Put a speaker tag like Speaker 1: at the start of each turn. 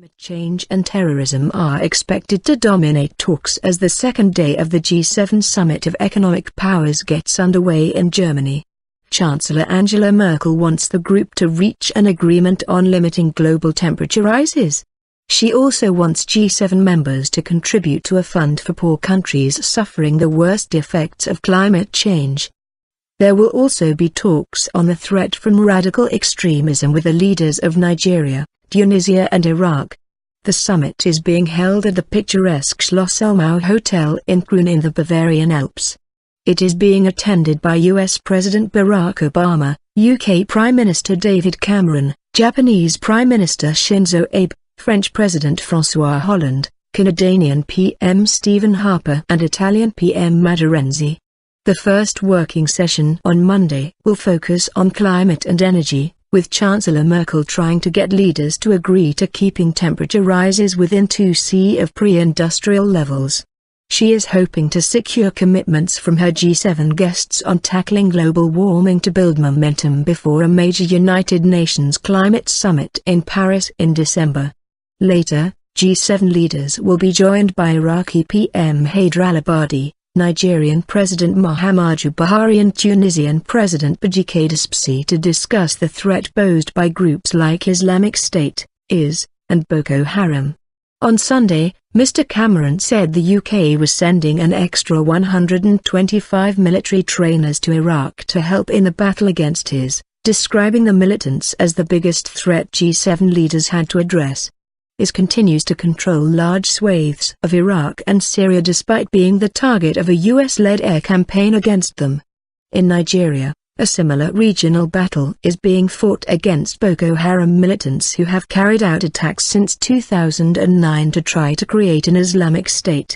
Speaker 1: Climate change and terrorism are expected to dominate talks as the second day of the G7 Summit of Economic Powers gets underway in Germany. Chancellor Angela Merkel wants the group to reach an agreement on limiting global temperature rises. She also wants G7 members to contribute to a fund for poor countries suffering the worst effects of climate change. There will also be talks on the threat from radical extremism with the leaders of Nigeria, Tunisia and Iraq. The summit is being held at the picturesque Schloss Elmau Hotel in Krun in the Bavarian Alps. It is being attended by US President Barack Obama, UK Prime Minister David Cameron, Japanese Prime Minister Shinzo Abe, French President François Hollande, Canadian PM Stephen Harper and Italian PM Matteo Renzi. The first working session on Monday will focus on climate and energy, with Chancellor Merkel trying to get leaders to agree to keeping temperature rises within 2°C of pre-industrial levels. She is hoping to secure commitments from her G7 guests on tackling global warming to build momentum before a major United Nations climate summit in Paris in December. Later, G7 leaders will be joined by Iraqi PM Haider al-Abadi, Nigerian President Muhammadu Buhari and Tunisian President Beji Caid to discuss the threat posed by groups like Islamic State, IS, and Boko Haram. On Sunday, Mr. Cameron said the UK was sending an extra 125 military trainers to Iraq to help in the battle against IS, describing the militants as the biggest threat G7 leaders had to address. IS continues to control large swathes of Iraq and Syria despite being the target of a US-led air campaign against them. In Nigeria, a similar regional battle is being fought against Boko Haram militants who have carried out attacks since 2009 to try to create an Islamic State.